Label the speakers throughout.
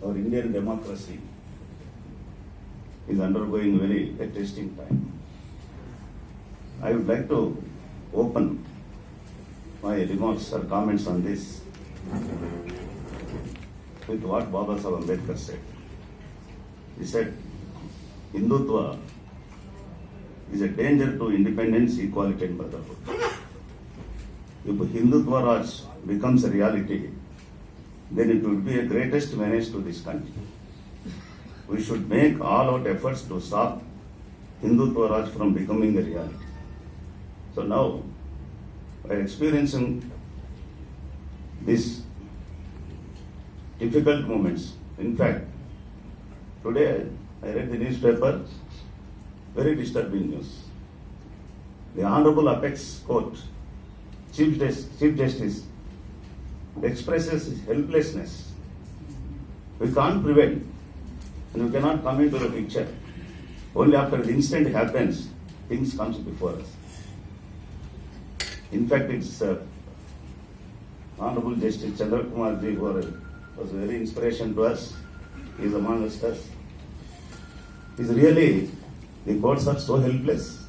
Speaker 1: our Indian democracy is undergoing very interesting time. I would like to open my remarks or comments on this with what Baba Sahab Ambedkar said. He said, Hindutva is a danger to independence, equality and brotherhood. If Hindutva Raj becomes a reality, then it will be a greatest menace to this country. We should make all out efforts to stop Hindutva Raj from becoming a reality. So now, by experiencing these difficult moments, in fact, today I read the newspaper, very disturbing news. The Honorable Apex Court, Chief Justice, expresses his helplessness. We can't prevail, and we cannot come into the picture. Only after the incident happens, things comes before us. In fact, it's Honorable Justice Chandrakumar ji who was a very inspiration to us. He is among us. Is really the courts are so helpless?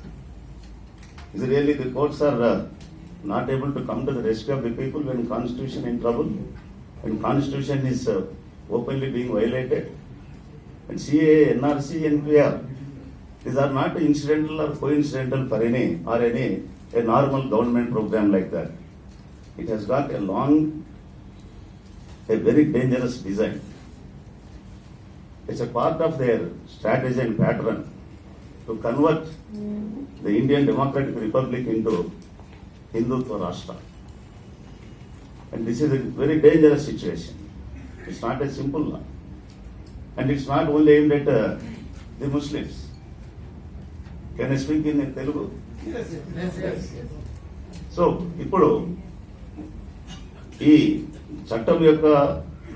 Speaker 1: Is really the courts are not able to come to the rescue of the people when Constitution in trouble, when Constitution is openly being violated? And CAA, NRC, NPR, these are not incidental or coincidental for any a normal government program like that. It has got a very dangerous design. It's a part of their strategy and pattern to convert the Indian Democratic Republic into Hindutva Rashtra. And this is a very dangerous situation. It's not a simple one. And it's not only aimed at the Muslims. Can I speak in Telugu? Yes. So, ఇప్పుడు ఈ చట్టం యొక్క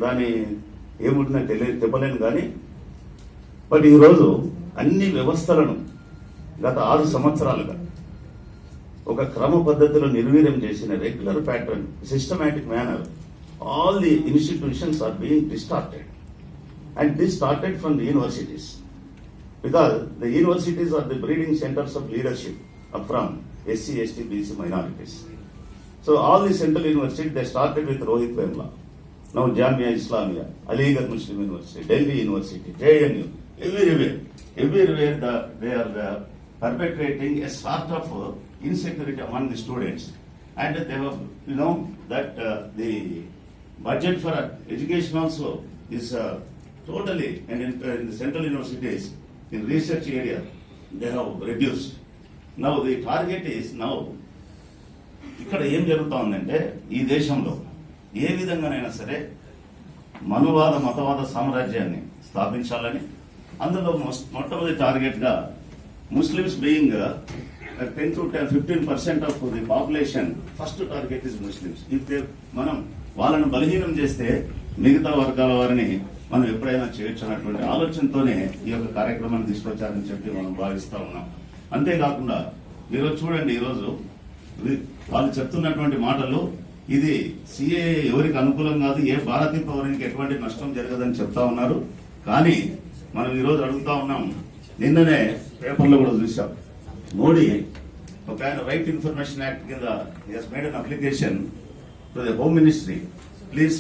Speaker 1: దాని ఏముంటుందని చెప్పలేను కానీ but ఈరోజు అన్ని వ్యవస్థలను గత 6 సంవత్సరాలుగా ఒక క్రమ పద్ధతిలో నిర్వీర్యం చేసిన regular pattern, systematic manner, all the institutions are being distorted. And this started from the universities, because the universities are the breeding centers of leadership from SC, ST, BC minorities. So all the central universities, they started with Rohit Vemla. Now Jamia Islamia, Aligarh Muslim University, Delhi University, JNU, everywhere they are perpetrating a sort of insecurity among the students. And they have, that the budget for education also is totally, and in the central universities, in research area, they have reduced. Now the target is now, ఇక్కడ ఏం జరుగుతా ఉందంటే ఈ దేశంలో ఏ విధంగానైనా సరే మనువాద మతవాద సామ్రాజ్యాన్ని స్థాపించాలని, అందులో మొట్టమొదటి టార్గెట్ గా Muslims being 10 to 15% of the population, first target is Muslims. మనం వాళ్ళను బలహీనం చేస్తే మిగతా వర్గాల వారిని మనం ఎప్పుడైనా చేయొచ్చు అన్నటువంటి ఆలోచనతోనే ఈ యొక్క కార్యక్రమాన్ని తీసుకొచ్చారని చెప్పి మనం భావిస్తా ఉన్నాం. అంతేకాకుండా ఈరోజు చూడండి, ఈరోజు వాళ్ళు చెప్తున్నటువంటి మాటలు, ఇది సిఏఏ ఎవరికి అనుకూలం కాదు, ఏ భారతీయ పౌరునికి ఎటువంటి నష్టం జరగదని చెప్తా ఉన్నారు. కానీ మనం ఈరోజు అడుగుతా ఉన్నాం, నిన్ననే పేపర్లో కూడా చూసాం, మోడీ ఒక ఆయన రైట్ ఇన్ఫర్మేషన్ యాక్ట్ కింద made an application to the home ministry, please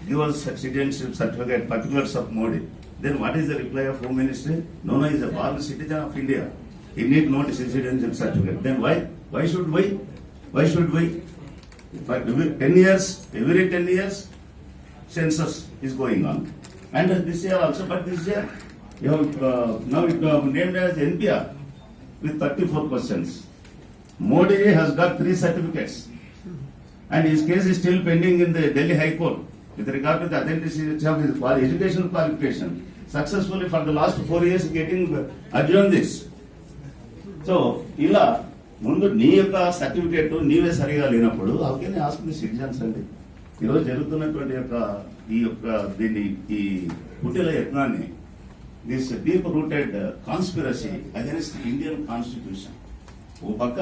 Speaker 1: give us citizenship certificate, particulars of Modi. Then what is the reply of Home Ministry? No, he is a born citizen of India. He need no citizenship certificate. Then why should we? Why should we? But 10 years, every 10 years, census is going on. And this year also, but this year, you have now named as NPR with 34 questions. Modi has got 3 certificates. And his case is still pending in the Delhi High Court. With regard to the authenticity of his educational qualification, successfully for the last 4 years getting adjourned this. So, ఇలా ముందు నీ యొక్క certificate నీవే సరిగా లేనప్పుడు how can you ask the citizens అండి? ఈరోజు జరుగుతున్నటువంటి దీన్ని ఈ కుటిల యత్నాన్ని, this deep rooted conspiracy against Indian constitution, ఓ పక్క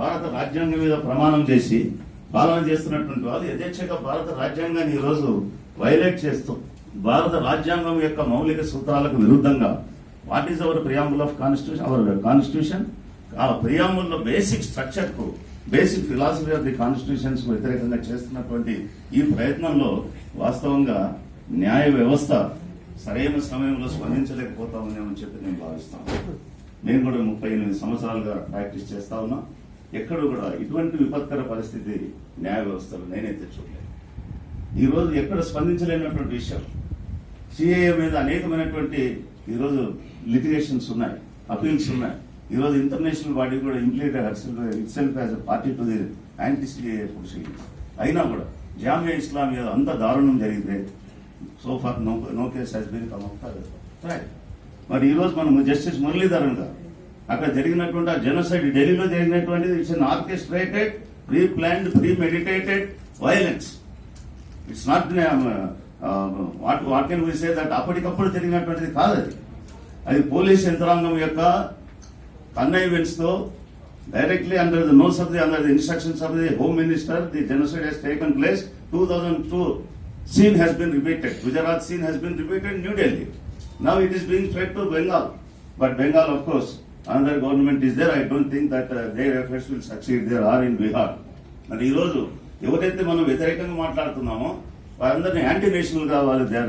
Speaker 1: భారత రాజ్యాంగం మీద ప్రమాణం చేసి పాలన చేస్తున్నటువంటి వాళ్ళు యథేచ్ఛగా భారత రాజ్యాంగాన్ని ఈరోజు వైలేట్ చేస్తూ భారత రాజ్యాంగం యొక్క మౌలిక సూత్రాలకు విరుద్ధంగా what is our preamble of constitution, our constitution, ఆ ప్రియాంబుల్లో బేసిక్ స్ట్రక్చర్ కు, basic philosophy of the constitutions కు వ్యతిరేకంగా చేస్తున్నటువంటి ఈ ప్రయత్నంలో వాస్తవంగా న్యాయ వ్యవస్థ సరైన సమయంలో స్పందించలేకపోతా ఉందేమని చెప్పి నేను భావిస్తాను. నేను కూడా 38 సంవత్సరాలుగా ప్రాక్టీస్ చేస్తా ఉన్నా. ఎక్కడ కూడా ఇటువంటి విపత్కర పరిస్థితి న్యాయ వ్యవస్థలో నేనైతే చూడలేదు. ఈరోజు ఎక్కడ స్పందించలేనటువంటి విషయం, సిఏఏ మీద అనేకమైనటువంటి ఈరోజు లిటిగేషన్స్ ఉన్నాయి, అపీల్స్ ఉన్నాయి. ఈరోజు ఇంటర్నేషనల్ బాడీ కూడా implead itself as party to the anti CAA proceedings. అయినా కూడా జామియా ఇస్లామియా అంత దారుణం జరిగితే so far no case has been come up trial. మరి ఈరోజు మనం జస్టిస్ మురళీధరన్ గారు అక్కడ జరిగినటువంటి ఆ జెనోసైడ్ ఢిల్లీలో జరిగినటువంటిది it's an orchestrated, pre planned, pre meditated violence. It's not what can we say that అప్పటికప్పుడు జరిగినటువంటిది కాదు. అది పోలీస్ యంత్రాంగం యొక్క కన్నైవెన్స్ తో directly under the nose of the under the instructions of the home minister the genocide has taken place. 2002 scene has been repeated. Gujarat scene has been repeated in New Delhi. Now it is being spread to Bengal. But Bengal, of course, another government is there. I don't think that their efforts will succeed there or in Bihar. మరి ఈరోజు ఎవరైతే మనం వ్యతిరేకంగా మాట్లాడుతున్నామో వారందరినీ anti national గా వాళ్ళు they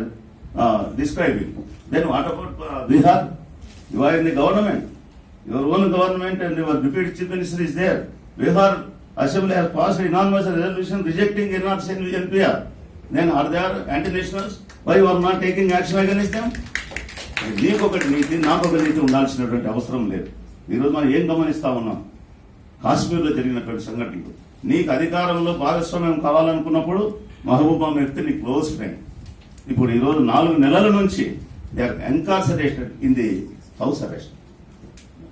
Speaker 1: are describing. Then what about Bihar? You are in the government. Your own government and your deputy chief minister is there. Bihar Assembly has passed an enormous resolution rejecting NRC NPR. Then are there anti-nationals? Why you are not taking action against them? నీకొకటి నీతి, నాకొక నీతి ఉండాల్సినటువంటి అవసరం లేదు. ఈరోజు మనం ఏం గమనిస్తా ఉన్నాం, కాశ్మీర్లో జరిగినటువంటి సంఘటనలు. నీకు అధికారంలో భాగస్వామ్యం కావాలనుకున్నప్పుడు మహబూబా ముఫ్తీ నీ క్లోజ్ ఫ్రెండ్. ఇప్పుడు ఈరోజు 4 నెలల నుంచి they are incarcerated in the house arrest.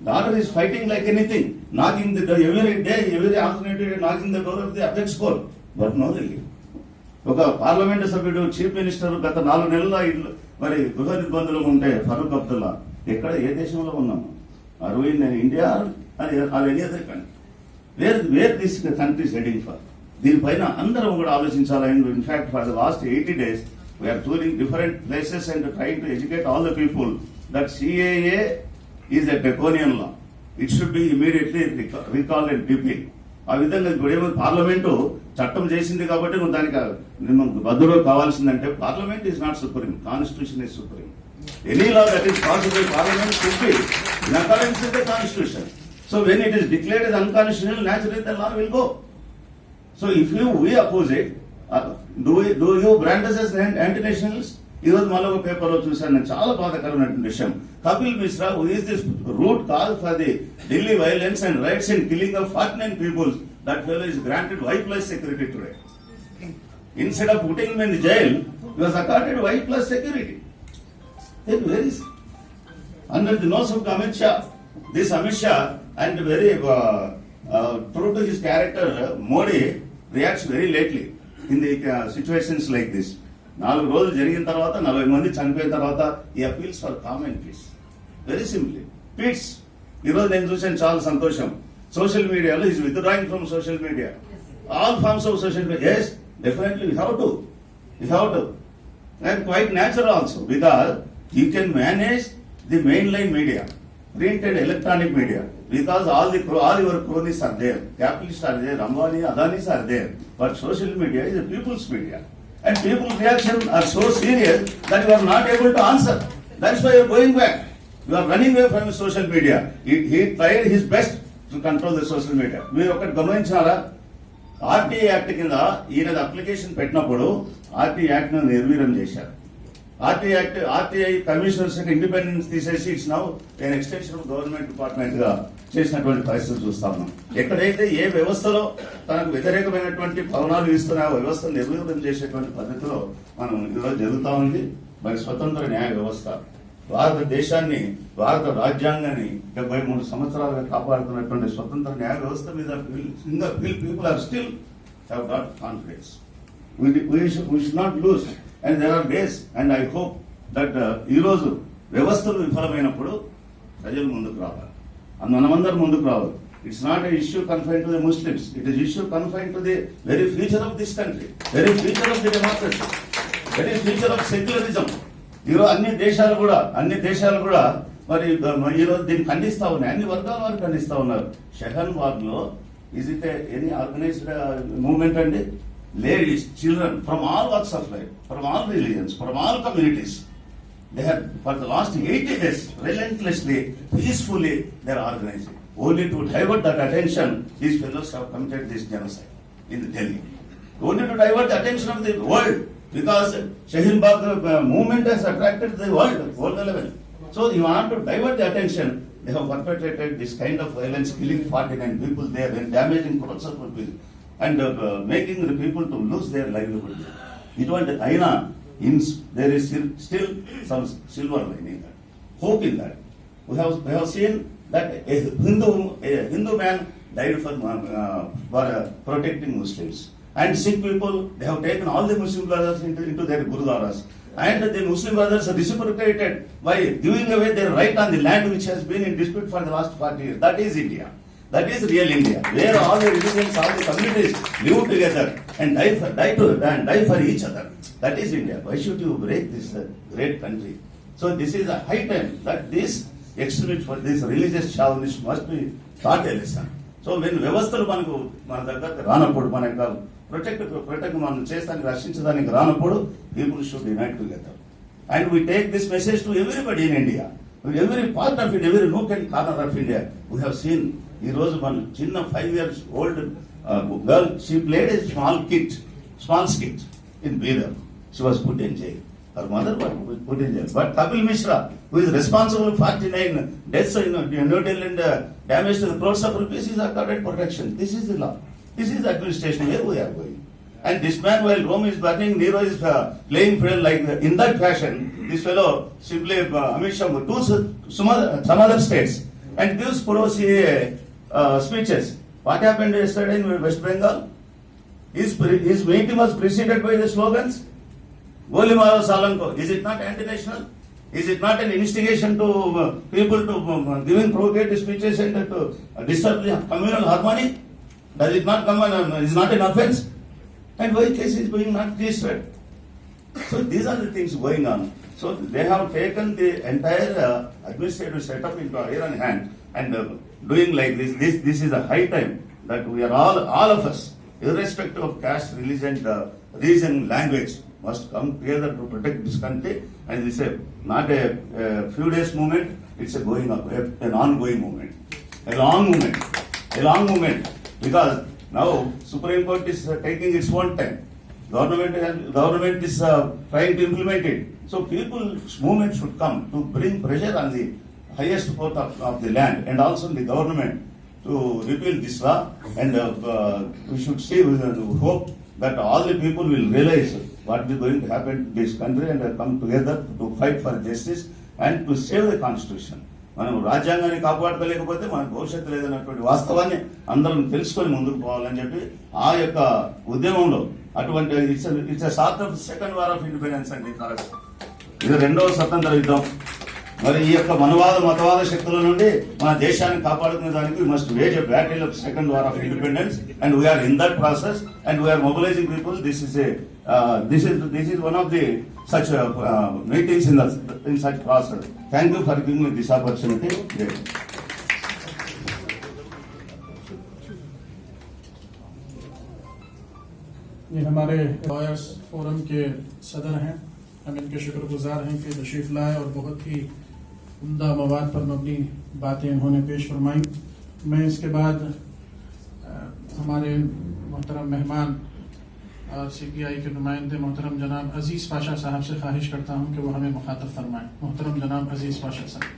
Speaker 1: The order is fighting like anything, knocking the door every day, every alternative day, knocking the door of the apex court, but no relief. ఒక parliament సభ్యుడు, chief minister గత 4 నెలల మరి గృహ నిర్బంధంలో ఉంటే ఫరూక్ అబ్దుల్లా ఎక్కడ, ఏ దేశంలో ఉన్నాము? Are we in India or any other country? Where this country is heading for? దీనిపైన అందరం కూడా ఆలోచించాలి. In fact for the last 80 days we are touring different places and trying to educate all the people that CAA is a draconian law. It should be immediately recalled and repealed. ఆ విధంగా ఇప్పుడు ఏమో parliament చట్టం చేసింది కాబట్టి నువ్వు దానికి బద్దులో కావాల్సిందంటే parliament is not supreme, constitution is supreme. Any law that is possible parliament should be in accordance with the constitution. So when it is declared as unconstitutional, naturally the law will go. So if we oppose it, do you brand us as anti-nationals? ఈరోజు మళ్ళీ ఒక పేపర్లో చూశాను, నేను చాలా బాధాకరమైనటువంటి విషయం. Kapil Mishra, who is this root cause for the Delhi violence and riots and killing of 49 people, that fellow is granted Y+ security today. Instead of putting him in the jail, he was accorded Y+ security. Then where is he? Under the nose of Amit Shah, this Amit Shah, and very true to his character, Modi reacts very lately in the situations like this. 4 రోజులు జరిగిన తర్వాత 40 మంది చనిపోయిన తర్వాత ఈ appeals for common peace, very simply peace. ఈరోజు నేను చూసాను, చాలా సంతోషం. సోషల్ మీడియాలో is withdrawing from social media, all forms of social media. Yes, definitely you have to and quite natural also, because you can manage the main line media, print and electronic media, because all your cronies are there, capitalists are there, Ambani, Adanis are there, but social media is a people's media. And people's reaction are so serious that you are not able to answer. That's why you are going back. You are running away from social media. He tried his best to control the social media. మీరు ఒకటి గమనించారా, RTI act కింద ఈయన application పెట్టినప్పుడు RTI act ను నిర్వీర్యం చేశారు. RTI commissioners independence తీసేసి it's now an extension of government department గా చేసినటువంటి పరిస్థితి చూస్తా ఉన్నాం. ఎక్కడైతే ఏ వ్యవస్థలో తనకు వ్యతిరేకమైనటువంటి భవనాలు ఇస్తున్న ఆ వ్యవస్థను నిర్వీర్యం చేసేటువంటి పద్ధతిలో మనం ఈరోజు జరుగుతూ ఉంది. మరి స్వతంత్ర న్యాయ వ్యవస్థ భారతదేశాన్ని, భారత రాజ్యాంగాన్ని 73 సంవత్సరాలుగా కాపాడుతున్నటువంటి స్వతంత్ర న్యాయ వ్యవస్థ మీద people are still have got confidence. We should not lose. And there are days, and I hope that ఈ రోజు వ్యవస్థలు విఫలమైనప్పుడు ప్రజలు ముందుకు రావాలి, మనమందరం ముందుకు రావాలి. It's not an issue confined to the Muslims. It is issue confined to the very future of this country, very future of the democracy. That is future of secularism. ఈరోజు అన్ని దేశాలు కూడా మరి ఈరోజు దీన్ని ఖండిస్తా ఉన్నాయి, అన్ని వర్గాల వారు ఖండిస్తా ఉన్నారు. షహన్బాగ్ లో is it any organised movement అండి? Ladies, children from all walks of life, from all religions, from all communities, they have for the last 80 days relentlessly, peacefully they are organizing. Only to divert that attention, these fellows have committed this genocide in Delhi. Only to divert the attention of the world, because Shahinbag movement has attracted the world level. So you want to divert the attention, they have perpetrated this kind of violence, killing 49 people there and damaging crores of people and making the people to lose their livelihood. It was Aina. There is still some silver lining, hope in that. We have seen that a Hindu man died for protecting Muslims, and Sikh people, they have taken all the Muslim brothers into their gurudwaras, and the Muslim brothers are reciprocated by giving away their right on the land which has been in dispute for the last 40 years. That is India. That is real India, where all the religions, all the communities live together and die for each other. That is India. Why should you break this great country? So this is a high time that this extremists, for this religious chauvinists must be taught a lesson. So when వ్యవస్థలు మన దగ్గర రానప్పుడు, మన యొక్క protect మనం చేస్తానికి రక్షించడానికి రానప్పుడు, people should unite together. And we take this message to everybody in India, every part of it, every nook and corner of India. We have seen ఈ రోజు మన చిన్న 5 years old girl, she played a small skit in Bidar. She was put in jail. Her mother was put in jail. But Kapil Mishra, who is responsible for 49 deaths in New Delhi and damage to the crores of rupees, is accorded protection. This is the law. This is the administration where we are going. And this man, while Rome is burning, Nero is playing fiddle like in that fashion. This fellow simply Amit Shah to some other states and gives pro-CAA speeches. What happened yesterday in West Bengal? His meeting was preceded by the slogans. Goli Maro Salanko. Is it not anti-national? Is it not an instigation to people to giving provocative speeches and to disturb the communal harmony? Does it not come is not an offense? And why case is being not registered? So these are the things going on. So they have taken the entire administrative setup into iron hand and doing like this. This is a high time that we are all of us, irrespective of caste, religion, region, language, must come together to protect this country. And this is not a few days movement, it's an ongoing movement, a long movement, because now Supreme Court is taking its own time. Government is trying to implement it. So people's movement should come to bring pressure on the highest court of the land and also the government to repeal this law. And we should see with hope that all the people will realize what is going to happen to this country and come together to fight for justice and to save the constitution. మనం రాజ్యాంగాన్ని కాపాడుకోలేకపోతే మనకు భవిష్యత్తు లేదన్నటువంటి వాస్తవాన్ని అందరం తెలుసుకొని ముందుకు పోవాలని చెప్పి ఆ యొక్క ఉద్యమంలో అటువంటి it's sort of second war of independence అండి. ఇది రెండవ స్వతంత్ర యుద్ధం. మరి ఈ యొక్క మతవాద శక్తుల నుండి మన దేశాన్ని కాపాడుకునే దానికి we must wage a battle of second war of independence, and we are in that process and we are mobilizing people. This is one of the such meetings in such process. Thank you for giving me this opportunity.
Speaker 2: ये हमारे lawyers forum के सदर हैं, हम इनके शुक्रगुजार हैं कि तशरीफ लाए और बहुत ही उम्दा मवाद पर मबनी बातें इन्होंने पेश फरमाई। मैं इसके बाद हमारे मोहतरम मेहमान और CPI के नुमाइंदे मोहतरम जनाब अजीज पाशा साहब से ख्वाहिश करता हूं कि वो हमें मुखातब फरमाएं। मोहतरम जनाब अजीज पाशा साहब।